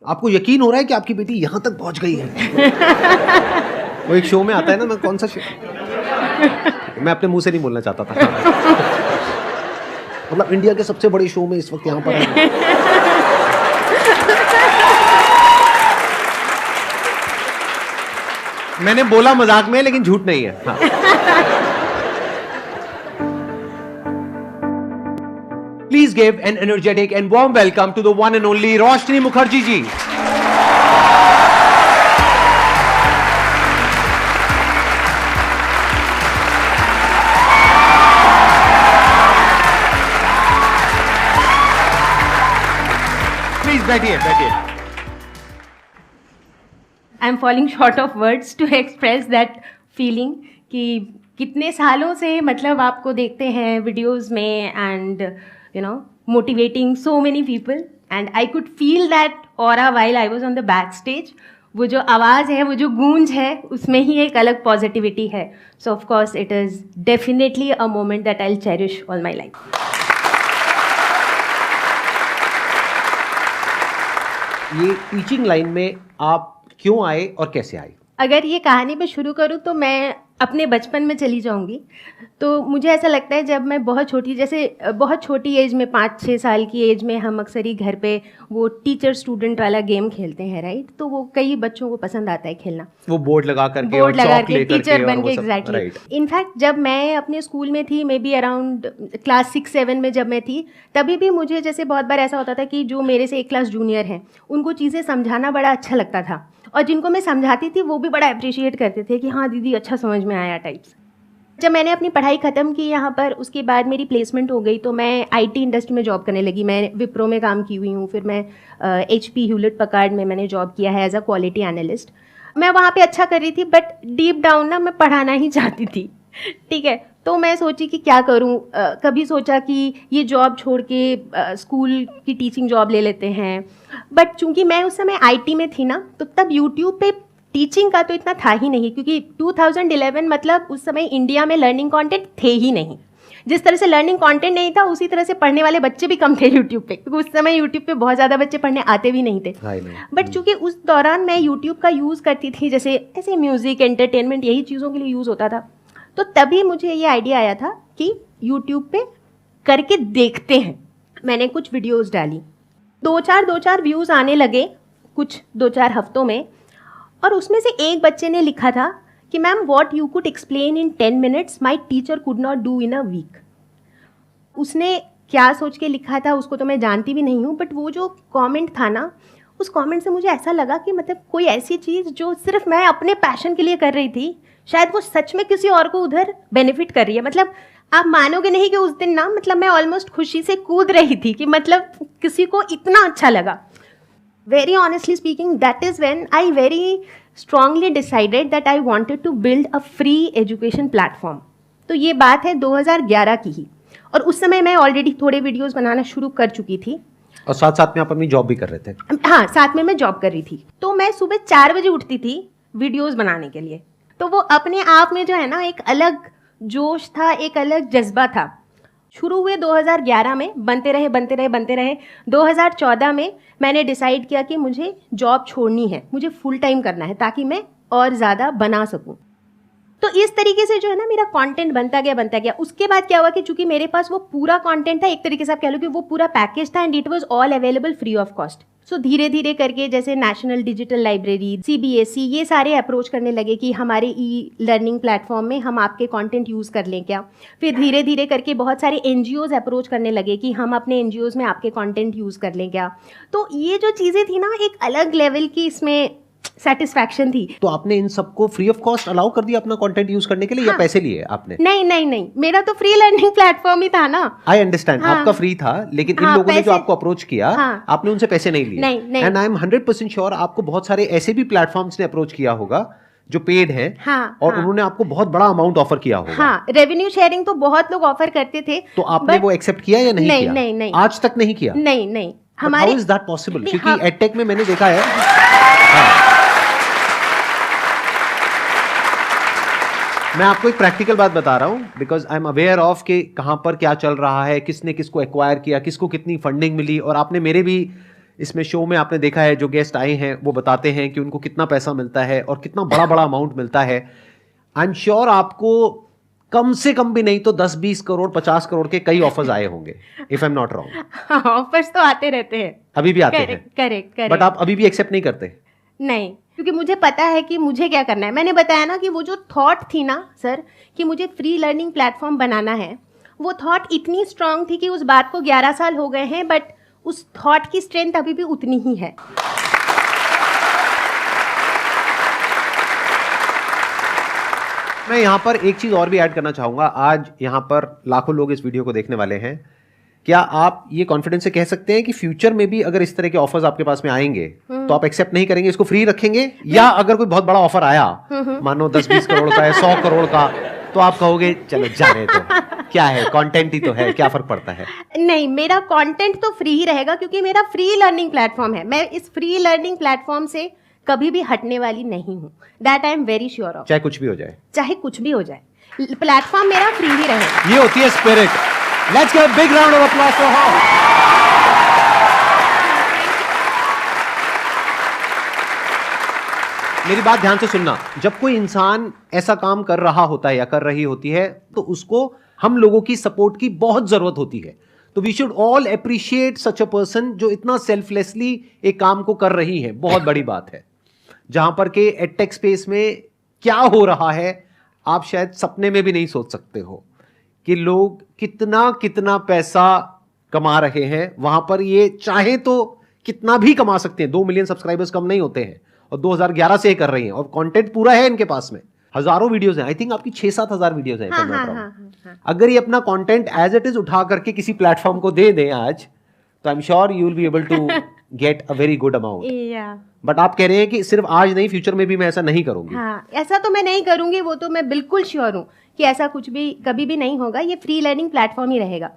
आपको यकीन हो रहा है कि आपकी बेटी यहाँ तक पहुँच गई है? वो एक शो में आता है ना, मैं कौन सा शो, मैं अपने मुंह से नहीं बोलना चाहता था। मतलब इंडिया के सबसे बड़े शो में इस वक्त यहाँ पर है। मैंने बोला मजाक में, लेकिन झूठ नहीं है। हाँ। Please give an energetic and warm welcome to the one and only Roshni Mukherjee ji. Please बैठिए, बैठिए। I'm falling short of words to express that feeling कि कितने सालों से मतलब आपको देखते हैं वीडियोस में and you know motivating so many people and I could feel that aura while I was on the backstage. वो जो आवाज़ है, वो जो गूंज है, उसमें ही एक अलग पॉजिटिविटी है. So of course it is definitely a moment that I'll cherish all my life. ये टीचिंग लाइन में आप क्यों आए और कैसे आए? अगर ये कहानी मैं शुरू करूँ तो मैं अपने बचपन में चली जाऊंगी. तो मुझे ऐसा लगता है जब मैं बहुत छोटी, जैसे बहुत छोटी एज में 5-6 साल की एज में हम अक्सर ही घर पे वो टीचर स्टूडेंट वाला गेम खेलते हैं, राइट? तो वो कई बच्चों को पसंद आता है खेलना, वो बोर्ड लगा करके टीचर बन के. एग्जैक्टली. इनफैक्ट जब मैं अपने स्कूल में थी, मे बी अराउंड क्लास 6-7 में जब मैं थी, तभी भी मुझे जैसे बहुत बार ऐसा होता था कि जो मेरे से एक क्लास जूनियर हैं उनको चीज़ें समझाना बड़ा अच्छा लगता था, और जिनको मैं समझाती थी वो भी बड़ा अप्रिशिएट करते थे कि हाँ दीदी अच्छा समझ में आया टाइप्स. जब मैंने अपनी पढ़ाई ख़त्म की यहाँ पर, उसके बाद मेरी प्लेसमेंट हो गई, तो मैं आईटी इंडस्ट्री में जॉब करने लगी. मैं विप्रो में काम की हुई हूँ, फिर मैं HP ह्यूलेट पकार्ड में मैंने जॉब किया है एज अ क्वालिटी एनालिस्ट. मैं वहाँ पे अच्छा कर रही थी, बट डीप डाउन ना मैं पढ़ाना ही चाहती थी. ठीक है, तो मैं सोची कि क्या करूँ. कभी सोचा कि ये जॉब छोड़ के स्कूल की टीचिंग जॉब ले लेते हैं, बट चूंकि मैं उस समय आईटी में थी ना, तो तब यूट्यूब पे टीचिंग का तो इतना था ही नहीं, क्योंकि 2011 मतलब उस समय इंडिया में लर्निंग कंटेंट थे ही नहीं. जिस तरह से लर्निंग कंटेंट नहीं था, उसी तरह से पढ़ने वाले बच्चे भी कम थे यूट्यूब पे, क्योंकि उस समय यूट्यूब पे बहुत ज़्यादा बच्चे पढ़ने आते भी नहीं थे. बट चूंकि उस दौरान मैं यूट्यूब का यूज़ करती थी, जैसे ऐसे म्यूज़िक, एंटरटेनमेंट, यही चीज़ों के लिए यूज़ होता था, तो तभी मुझे ये आइडिया आया था कि यूट्यूब पे करके देखते हैं. मैंने कुछ वीडियोज़ डाली, 2-4 व्यूज़ आने लगे कुछ 2-4 हफ्तों में, और उसमें से एक बच्चे ने लिखा था कि ma'am what you could explain in 10 minutes my teacher could not do in a week. उसने क्या सोच के लिखा था उसको तो मैं जानती भी नहीं हूँ, बट वो जो कमेंट था ना, उस कमेंट से मुझे ऐसा लगा कि मतलब कोई ऐसी चीज़ जो सिर्फ मैं अपने पैशन के लिए कर रही थी, शायद वो सच में किसी और को उधर बेनिफिट कर रही है. मतलब आप मानोगे नहीं कि उस दिन ना, मतलब मैं ऑलमोस्ट खुशी से कूद रही थी कि मतलब किसी को इतना अच्छा लगा. Very honestly speaking, that is when I very strongly decided that I wanted to build a free education platform. तो ये बात है 2011 की ही, और उस समय मैं ऑलरेडी थोड़े वीडियोस बनाना शुरू कर चुकी थी, और साथ साथ में आप अपनी जॉब भी कर रहे थे. हाँ, साथ में मैं जॉब कर रही थी. तो मैं सुबह 4 बजे उठती थी वीडियोस बनाने के लिए. तो वो अपने आप में जो है ना, एक अलग जोश था, एक अलग जज्बा था. शुरू हुए 2011 में, बनते रहे. 2014 में मैंने डिसाइड किया कि मुझे जॉब छोड़नी है, मुझे फुल टाइम करना है, ताकि मैं और ज़्यादा बना सकूं. तो इस तरीके से जो है ना मेरा कंटेंट बनता गया. उसके बाद क्या हुआ कि चूंकि मेरे पास वो पूरा कंटेंट था, एक तरीके से आप कह लो कि वो पूरा पैकेज था, and it was all available free of cost. So धीरे धीरे करके जैसे नेशनल डिजिटल लाइब्रेरी, CBSE, ये सारे अप्रोच करने लगे कि हमारे लर्निंग प्लेटफॉर्म में हम आपके कंटेंट यूज़ कर लें क्या. फिर धीरे धीरे करके बहुत सारे NGOs अप्रोच करने लगे कि हम अपने NGOs में आपके कंटेंट यूज़ कर लें क्या. तो ये जो चीज़ें थी ना, एक अलग लेवल की इसमें सेटिस्फैक्शन थी. तो आपने इन सबको फ्री ऑफ कॉस्ट अलाउ कर दिया अपना कंटेंट यूज करने के लिए, या पैसे लिए आपने? नहीं, मेरा तो फ्री लर्निंग प्लेटफॉर्म ही था ना. I understand. आपका फ्री था, लेकिन इन लोगों ने जो आपको अप्रोच किया, आपने उनसे पैसे नहीं लिए. नहीं. एंड आई एम 100% श्योर आपको बहुत सारे ऐसे भी प्लेटफॉर्म्स ने अप्रोच किया होगा जो पेड है, और उन्होंने आपको बहुत बड़ा अमाउंट ऑफर किया होगा. हाँ, रेवेन्यू शेयरिंग तो बहुत लोग ऑफर करते थे. तो आपने वो एक्सेप्ट किया या नहीं किया? नहीं. आज तक नहीं किया? नहीं. हमारे हाउ इज दैट पॉसिबल? क्योंकि एडटेक में मैंने देखा है. मैं आपको एक प्रैक्टिकल बात बता रहा हूँ, because I am aware of कि कहाँ पर क्या चल रहा है, किसने किसको एक्वायर किया, किसको कितनी फंडिंग मिली, और आपने मेरे भी इसमें शो में आपने देखा है जो गेस्ट आए हैं वो बताते हैं कि उनको कितना पैसा मिलता है और कितना बड़ा बड़ा अमाउंट मिलता है। आई एम श्योर आपको कम से कम भी नहीं तो 10-20 करोड़ 50 करोड़ के कई ऑफर्स आए होंगे, if I am not wrong. Offers तो आते रहते हैं, अभी भी आते हैं। करेक्ट। बट आप अभी भी एक्सेप्ट नहीं करते? नहीं, क्योंकि मुझे पता है कि मुझे क्या करना है। मैंने बताया ना कि वो जो थॉट थी ना सर कि मुझे फ्री लर्निंग प्लेटफॉर्म बनाना है, वो थॉट इतनी स्ट्रांग थी कि उस बात को 11 साल हो गए हैं, बट उस थॉट की स्ट्रेंथ अभी भी उतनी ही है। मैं यहाँ पर एक चीज और भी ऐड करना चाहूंगा। आज यहाँ पर लाखों लोग इस वीडियो को देखने वाले हैं। क्या आप ये कॉन्फिडेंस से कह सकते हैं कि फ्यूचर में भी अगर इस तरह के ऑफर्स आपके पास में आएंगे तो आप एक्सेप्ट नहीं करेंगे, इसको फ्री रखेंगे? या अगर कोई बहुत बड़ा ऑफर आया, मानो 10-20 करोड़ का है, 100 करोड़ का, तो आप कहोगे चलो जाने तो, क्या है, कंटेंट ही तो है, क्या फर्क पड़ता है? नहीं, मेरा कंटेंट तो फ्री ही रहेगा क्योंकि मेरा फ्री लर्निंग प्लेटफॉर्म है। मैं इस फ्री लर्निंग प्लेटफॉर्म से कभी भी हटने वाली नहीं हूँ। That I am very sure of. चाहे कुछ भी हो जाए, चाहे कुछ भी हो जाए, प्लेटफॉर्म मेरा फ्री ही रहेगा। ये होती है spirit. Let's give a big round of applause for her. मेरी बात ध्यान से सुनना। जब कोई इंसान ऐसा काम कर रहा होता है या कर रही होती है तो उसको हम लोगों की सपोर्ट की बहुत जरूरत होती है। तो we should all appreciate such a person जो इतना सेल्फलेसली एक काम को कर रही है। बहुत बड़ी बात है। जहां पर के एडटेक स्पेस में क्या हो रहा है आप शायद सपने में भी नहीं सोच सकते हो कि लोग कितना कितना पैसा कमा रहे हैं। वहां पर ये चाहे तो कितना भी कमा सकते हैं। 2 मिलियन सब्सक्राइबर्स कम नहीं होते हैं और 2011 से ये कर रही हैं और कंटेंट पूरा है इनके पास में। हजारों वीडियोस हैं। आई थिंक आपकी 6-7 हजार वीडियोस हैं। हाँ। अगर ये अपना कंटेंट एज इट इज उठा करके किसी प्लेटफॉर्म को दे दें आज, तो I am sure you will be able to get a very good amount. But आप कह रहे हैं कि सिर्फ आज नहीं, फ्यूचर में भी मैं ऐसा नहीं करूंगी। हाँ, ऐसा तो मैं नहीं करूंगी, वो तो मैं बिल्कुल श्योर हूँ कि ऐसा कुछ भी कभी भी नहीं होगा। ये फ्री लर्निंग प्लेटफॉर्म ही रहेगा।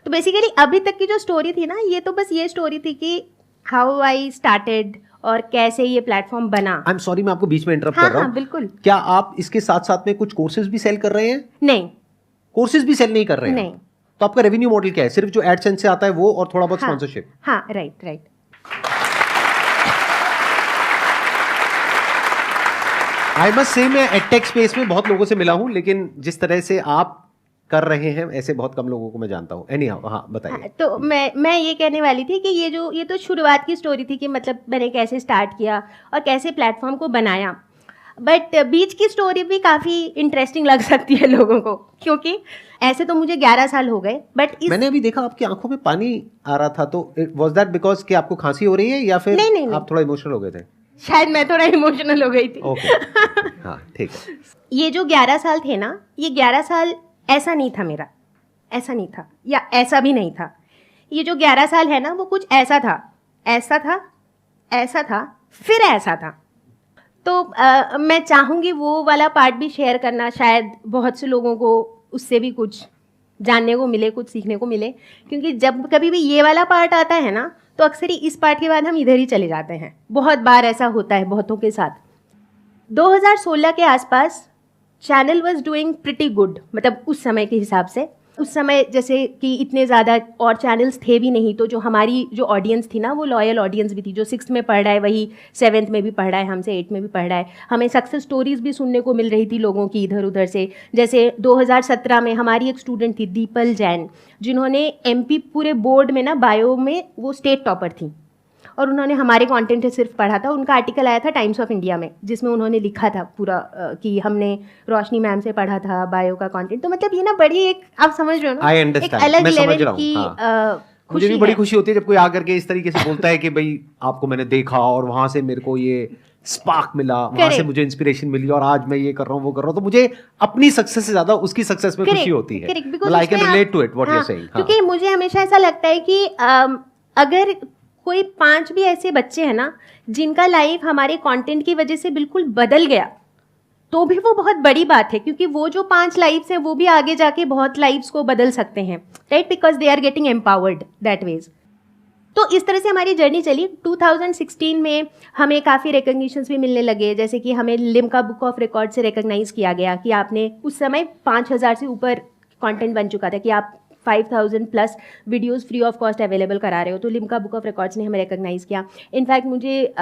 तो बेसिकली अभी तक की जो स्टोरी थी ना, ये तो बस ये स्टोरी थी कि हाउ आई स्टार्टेड और कैसे ये प्लेटफॉर्म बना। आई एम सॉरी, मैं आपको बीच में इंटरप्ट कर रहा हूँ। हाँ, बिल्कुल। क्या आप इसके साथ साथ में कुछ कोर्सेज भी सेल कर रहे हैं? नहीं, कोर्सेज भी सेल नहीं कर रहे हैं? नहीं। तो आपका रेवेन्यू मॉडल क्या है? सिर्फ जो एडसेंस से आता है वो और थोड़ा बहुत स्पॉन्सरशिप? हाँ, राइट। आई मस्ट से मैं एडटेक स्पेस में बहुत लोगों से मिला हूं, लेकिन जिस तरह से आप कर रहे हैं ऐसे बहुत कम लोगों को मैं जानता हूं। एनीहाउ, हाँ बताइए। तो मैं ये कहने वाली थी कि ये तो शुरुआत की स्टोरी थी कि मतलब मैंने कैसे स्टार्ट किया और कैसे प्लेटफॉर्म को बनाया। बट बीच की स्टोरी भी काफ़ी इंटरेस्टिंग लग सकती है लोगों को, क्योंकि ऐसे तो मुझे 11 साल हो गए। बट मैंने अभी देखा आपकी आंखों में पानी आ रहा था, तो वाज दैट बिकॉज कि आपको खांसी हो रही है या फिर नहीं। आप थोड़ा इमोशनल हो गए थे? शायद मैं थोड़ा इमोशनल हो गई थी। ओके, हाँ ठीक है। ये जो 11 साल थे ना, ये 11 साल ऐसा नहीं था मेरा, ऐसा नहीं था या ऐसा भी नहीं था। ये जो 11 साल है ना, वो कुछ ऐसा था, फिर ऐसा था। तो मैं चाहूँगी वो वाला पार्ट भी शेयर करना, शायद बहुत से लोगों को उससे भी कुछ जानने को मिले, कुछ सीखने को मिले। क्योंकि जब कभी भी ये वाला पार्ट आता है ना, तो अक्सर ही इस पार्ट के बाद हम इधर ही चले जाते हैं। बहुत बार ऐसा होता है बहुतों के साथ। 2016 के आसपास channel was doing pretty good, मतलब उस समय के हिसाब से। उस समय जैसे कि इतने ज़्यादा और चैनल्स थे भी नहीं, तो जो हमारी जो ऑडियंस थी ना, वो लॉयल ऑडियंस भी थी। जो 6th में पढ़ रहा है वही 7th में भी पढ़ रहा है, हमसे 8th में भी पढ़ रहा है। हमें सक्सेस स्टोरीज़ भी सुनने को मिल रही थी लोगों की इधर उधर से। जैसे 2017 में हमारी एक स्टूडेंट थी दीपल जैन, जिन्होंने MP पूरे बोर्ड में ना बायो में वो स्टेट टॉपर थी, और उन्होंने हमारे कंटेंट से सिर्फ पढ़ा था। उनका आर्टिकल आया था टाइम्स ऑफ इंडिया में, जिसमें उन्होंने लिखा था पूरा कि हमने रोशनी मैम से पढ़ा था बायो का कंटेंट। तो मतलब ये ना बड़ी एक, आप समझ रहे हो ना, एक अलग लेवल की मुझे भी बड़ी खुशी होती है जब कोई आकर के इस तरीके से बोलता है कि भाई आपको मैंने देखा और वहां से मेरे को ये स्पार्क मिला, वहां से मुझे इंस्पिरेशन मिली और आज मैं ये कर रहा हूँ, वो कर रहा हूँ। तो मुझे अपनी सक्सेस से ज्यादा उसकी सक्सेस में खुशी होती है। I can relate to it what you are saying. क्योंकि मुझे हमेशा ऐसा लगता है कि अगर कोई 5 भी ऐसे बच्चे हैं ना जिनका लाइफ हमारे कंटेंट की वजह से बिल्कुल बदल गया, तो भी वो बहुत बड़ी बात है। क्योंकि वो जो 5 लाइफ्स हैं वो भी आगे जाके बहुत लाइफ्स को बदल सकते हैं, right? Because they are getting empowered that ways. तो इस तरह से हमारी जर्नी चली। 2016 में हमें काफ़ी रिकग्निशंस भी मिलने लगे, जैसे कि हमें लिम्का बुक ऑफ रिकॉर्ड से रिकग्नाइज किया गया कि आपने, उस समय 5000 से ऊपर कंटेंट बन चुका था कि आप 5,000 plus videos free of cost available करा रहे हो। तो लिम्का बुक ऑफ रिकॉर्ड्स ने हमें रिकॉग्नाइज़ किया। इनफैक्ट मुझे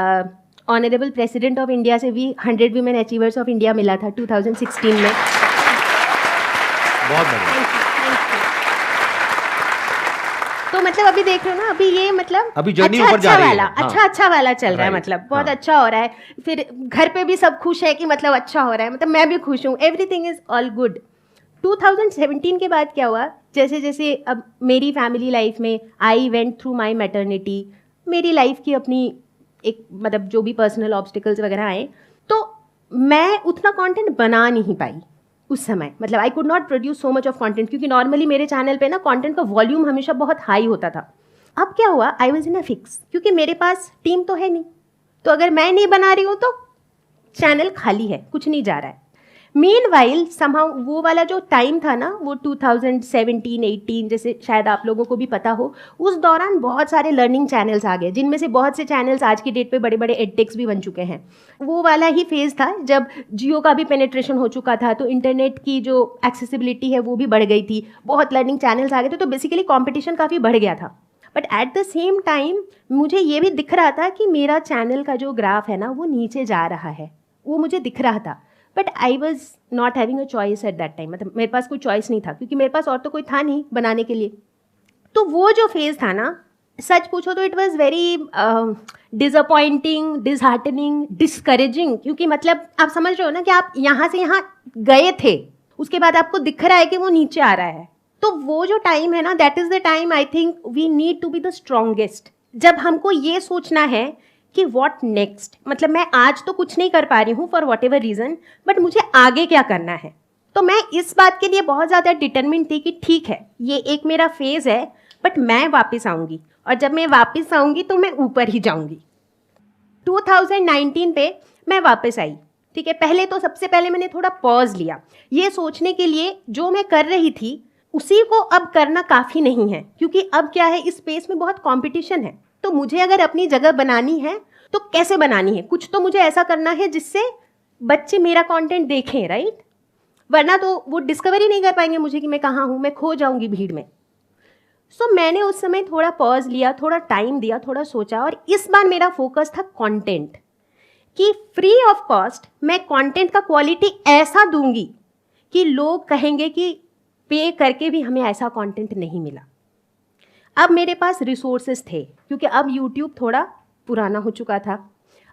ऑनरेबल प्रेसिडेंट ऑफ इंडिया से भी 100 वीमेन अचीवर्स ऑफ इंडिया मिला था 2016 में। बहुत बढ़िया। तो मतलब अभी देख रहे हो ना, अभी ये मतलब अभी जर्नी ऊपर जा रही है। अच्छा वाला चल रहा है, मतलब बहुत अच्छा हो रहा है। फिर घर पे भी सब खुश है कि मतलब अच्छा हो रहा है, मतलब मैं भी खुश हूँ, एवरीथिंग इज ऑल गुड। 2017 के बाद क्या हुआ, जैसे जैसे अब मेरी फैमिली लाइफ में I went through my maternity, मेरी लाइफ की अपनी एक मतलब जो भी पर्सनल ऑब्स्टिकल्स वगैरह आए, तो मैं उतना कंटेंट बना नहीं पाई उस समय। मतलब I could not produce so much of content, क्योंकि नॉर्मली मेरे चैनल पे ना कंटेंट का वॉल्यूम हमेशा बहुत हाई होता था। अब क्या हुआ, I was in a fix, क्योंकि मेरे पास टीम तो है नहीं, तो अगर मैं नहीं बना रही हूँ तो चैनल खाली है, कुछ नहीं जा रहा है। मीनवाइल समहाउ वो वाला जो टाइम था ना, वो 2017-18 जैसे शायद आप लोगों को भी पता हो, उस दौरान बहुत सारे लर्निंग चैनल्स आ गए, जिनमें से बहुत से चैनल्स आज की डेट पे बड़े बड़े एडटेक्स भी बन चुके हैं। वो वाला ही फेज़ था जब जियो का भी पेनिट्रेशन हो चुका था, तो इंटरनेट की जो एक्सेसिबिलिटी है वो भी बढ़ गई थी, बहुत लर्निंग चैनल्स आ गए थे, तो बेसिकली कॉम्पिटिशन काफ़ी बढ़ गया था। But at the same time मुझे ये भी दिख रहा था कि मेरा चैनल का जो ग्राफ है ना वो नीचे जा रहा है, वो मुझे दिख रहा था। But I was not having a choice at that time, मतलब मेरे पास कोई चॉइस नहीं था, क्योंकि मेरे पास और तो कोई था नहीं बनाने के लिए। तो वो जो फेज़ था ना, सच पूछो तो it was very disappointing, disheartening, discouraging, क्योंकि मतलब आप समझ रहे हो ना कि आप यहाँ से यहाँ गए थे, उसके बाद आपको दिख रहा है कि वो नीचे आ रहा है। तो वो जो टाइम है ना, that is the time I think we need to be the strongest, जब हमको ये सोचना है कि व्हाट नेक्स्ट, मतलब मैं आज तो कुछ नहीं कर पा रही हूँ for what ever reason, but मुझे आगे क्या करना है। तो मैं इस बात के लिए बहुत ज़्यादा डिटरमिन्ड थी कि ठीक है, ये एक मेरा फेज़ है, बट मैं वापस आऊँगी, और जब मैं वापस आऊँगी तो मैं ऊपर ही जाऊँगी। 2019 पे मैं वापस आई, ठीक है। पहले तो सबसे पहले मैंने थोड़ा पॉज लिया, ये सोचने के लिए जो मैं कर रही थी उसी को अब करना काफ़ी नहीं है, क्योंकि अब क्या है, इस स्पेस में बहुत कंपटीशन है। तो मुझे अगर अपनी जगह बनानी है तो कैसे बनानी है, कुछ तो मुझे ऐसा करना है जिससे बच्चे मेरा कंटेंट देखें, राइट, वरना तो वो डिस्कवर ही नहीं कर पाएंगे मुझे कि मैं कहाँ हूँ, मैं खो जाऊँगी भीड़ में। सो मैंने उस समय थोड़ा पॉज लिया, थोड़ा टाइम दिया, थोड़ा सोचा, और इस बार मेरा फोकस था कंटेंट, कि फ्री ऑफ कॉस्ट मैं कंटेंट का क्वालिटी ऐसा दूंगी कि लोग कहेंगे कि पे करके भी हमें ऐसा कंटेंट नहीं मिला। अब मेरे पास रिसोर्सेज थे, क्योंकि अब यूट्यूब थोड़ा पुराना हो चुका था,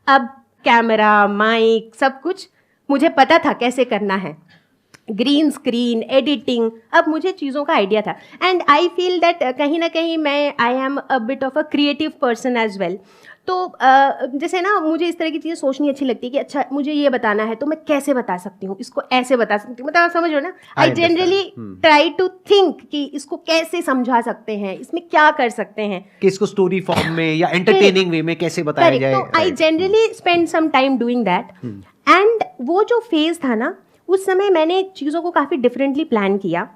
अब कैमरा, माइक, सब कुछ मुझे पता था कैसे करना है, ग्रीन स्क्रीन, एडिटिंग, अब मुझे चीज़ों का आइडिया था। एंड आई फील दैट कहीं ना कहीं मैं I am a bit of a creative person as well. तो जैसे ना मुझे इस तरह की चीज़ें सोचनी अच्छी लगती है कि अच्छा मुझे ये बताना है तो मैं कैसे बता सकती हूँ, इसको ऐसे बता सकती हूँ, मतलब आप समझ रहे हो ना। I generally try to think कि इसको कैसे समझा सकते हैं, इसमें क्या कर सकते हैं, कि इसको स्टोरी फॉर्म में या एंटरटेनिंग वे में कैसे बताया जाए। तो I generally spend some time doing that. And वो जो फेज था ना, उस समय मैंने चीज़ों को काफ़ी डिफरेंटली प्लान किया।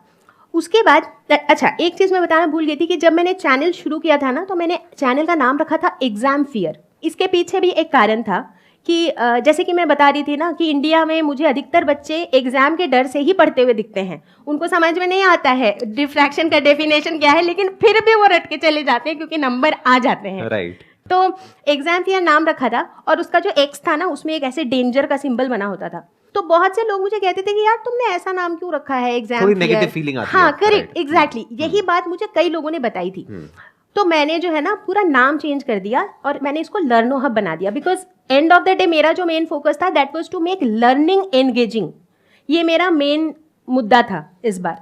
उसके बाद अच्छा एक चीज़ मैं बताना भूल गई थी कि जब मैंने चैनल शुरू किया था ना, तो मैंने चैनल का नाम रखा था एग्ज़ाम फियर। इसके पीछे भी एक कारण था कि जैसे कि मैं बता रही थी ना कि इंडिया में मुझे अधिकतर बच्चे एग्ज़ाम के डर से ही पढ़ते हुए दिखते हैं, उनको समझ में नहीं आता है डिफ्रैक्शन का डेफिनेशन क्या है, लेकिन फिर भी वो रट के चले जाते हैं क्योंकि नंबर आ जाते हैं, राइट। तो एग्ज़ाम फियर नाम रखा था, और उसका जो एक्स था ना उसमें एक ऐसे डेंजर का सिंबल बना होता था। तो बहुत से लोग मुझे कहते थे कि यार तुमने ऐसा नाम क्यों रखा है एग्जाम, थोड़ी नेगेटिव फीलिंग आती है। हाँ करेक्ट, एग्जैक्टली, यही बात मुझे कई लोगों ने बताई थी। तो मैंने जो है ना पूरा नाम चेंज कर दिया और मैंने इसको लर्नो हब बना दिया, because end of the day मेरा जो मेन फोकस था that was to make learning engaging, ये मेरा मेन मुद्दा था इस बार।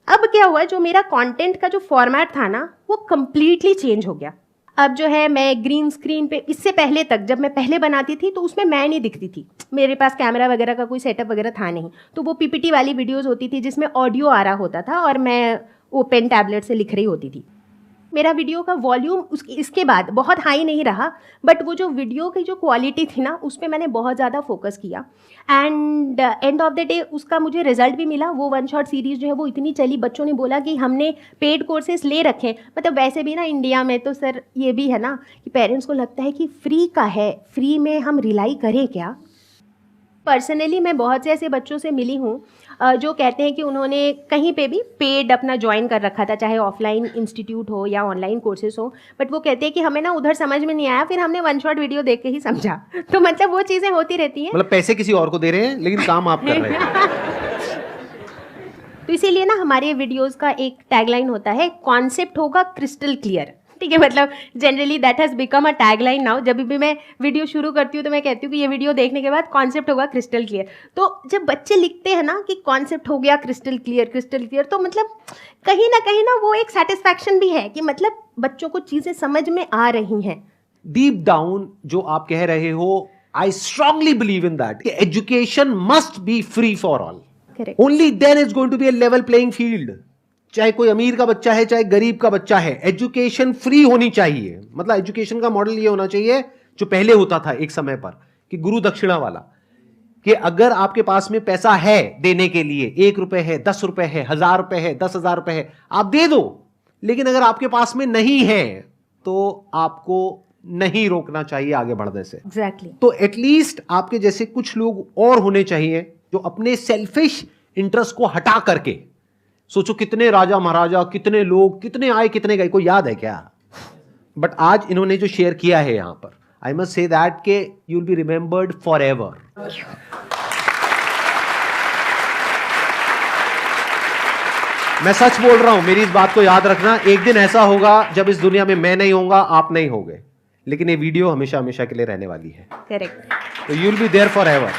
अब क्या हुआ, जो मेरा कंटेंट का जो फॉर्मेट था ना वो कंप्लीटली चेंज हो गया। अब जो है मैं ग्रीन स्क्रीन पे, इससे पहले तक जब मैं पहले बनाती थी तो उसमें मैं नहीं दिखती थी, मेरे पास कैमरा वगैरह का कोई सेटअप वगैरह था नहीं, तो वो पीपीटी वाली वीडियोस होती थी जिसमें ऑडियो आ रहा होता था और मैं वो पेन टैबलेट से लिख रही होती थी। मेरा वीडियो का वॉल्यूम इसके बाद बहुत हाई नहीं रहा, बट वो जो वीडियो की जो क्वालिटी थी ना उस पर मैंने बहुत ज़्यादा फोकस किया। And and of the day उसका मुझे रिजल्ट भी मिला। वो वन शॉट सीरीज़ जो है वो इतनी चली, बच्चों ने बोला कि हमने पेड कोर्सेज ले रखे। मतलब वैसे भी ना इंडिया में तो सर ये भी है ना कि पेरेंट्स को लगता है कि फ्री का है, फ्री में हम रिलाई करें क्या, पर्सनली मैं बहुत से ऐसे बच्चों से मिली हूँ जो कहते हैं कि उन्होंने कहीं पे भी पेड अपना ज्वाइन कर रखा था, चाहे ऑफलाइन इंस्टीट्यूट हो या ऑनलाइन कोर्सेज हो, बट वो कहते हैं कि हमें ना उधर समझ में नहीं आया, फिर हमने वन शॉट वीडियो देख के ही समझा। तो मतलब वो चीज़ें होती रहती हैं। मतलब पैसे किसी और को दे रहे हैं लेकिन काम आप कर रहे हैं। तो इसीलिए ना हमारे वीडियोस का एक टैगलाइन होता है, कॉन्सेप्ट होगा क्रिस्टल क्लियर। ठीक है, मतलब generally that has become a tagline now. जब भी मैं वीडियो शुरू करती हूँ तो मैं कहती हूँ कि ये वीडियो देखने के बाद कॉन्सेप्ट होगा क्रिस्टल क्लियर। तो जब बच्चे लिखते हैं ना कि कॉन्सेप्ट हो गया क्रिस्टल क्लियर, तो मतलब कहीं ना वो एक सेटिस्फैक्शन भी है कि मतलब बच्चों को चीज़ें समझ में आ रही हैं। डीप डाउन जो आप कह रहे हो, I strongly believe in that education must be free for all. Only then is going to be a level playing field. चाहे कोई अमीर का बच्चा है चाहे गरीब का बच्चा है, एजुकेशन फ्री होनी चाहिए। मतलब एजुकेशन का मॉडल ये होना चाहिए जो पहले होता था एक समय पर, कि गुरु दक्षिणा वाला, कि अगर आपके पास में पैसा है देने के लिए, 1 रुपए है, 10 रुपए है, 1000 रुपए है, 10,000 रुपए है, आप दे दो। लेकिन अगर आपके पास में नहीं है तो आपको नहीं रोकना चाहिए आगे बढ़ने से। Exactly. तो एटलीस्ट आपके जैसे कुछ लोग और होने चाहिए जो अपने सेल्फिश इंटरेस्ट को हटा करके, सोचो कितने राजा महाराजा, कितने लोग, कितने आए कितने गए, कोई याद है क्या? बट आज इन्होंने जो शेयर किया है यहां पर, आई मस्ट से दैट के you will be remembered for ever. मैं सच बोल रहा हूं, मेरी इस बात को याद रखना। एक दिन ऐसा होगा जब इस दुनिया में मैं नहीं होऊंगा, आप नहीं होंगे, लेकिन ये वीडियो हमेशा हमेशा के लिए रहने वाली है। करेक्ट। तो you will be there forever.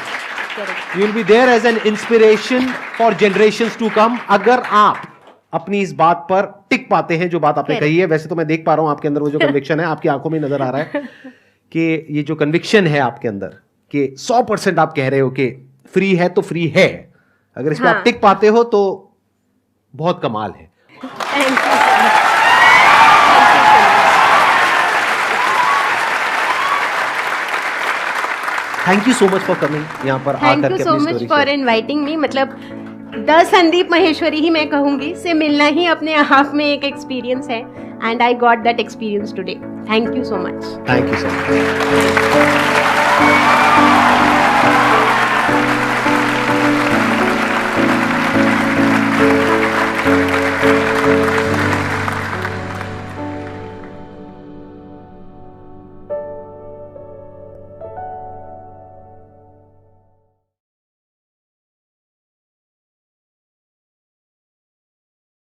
You will be there as an inspiration for generations to come। अगर आप अपनी इस बात पर टिक पाते हैं जो बात आपने कही है। वैसे तो मैं देख पा रहा हूं आपके अंदर वो जो कन्विक्शन है, आपकी आंखों में नजर आ रहा है कि ये जो कन्विक्शन है आपके अंदर कि 100% आप कह रहे हो कि फ्री है तो फ्री है। अगर इस पर आप टिक पाते हो तो बहुत कमाल है। Thank you so much for coming यहाँ पर। Thank you so much for inviting me. मतलब द संदीप माहेश्वरी ही मैं कहूंगी से मिलना ही अपने आप में एक एक्सपीरियंस है, and I got that experience today. Thank you so much. Thank you so much.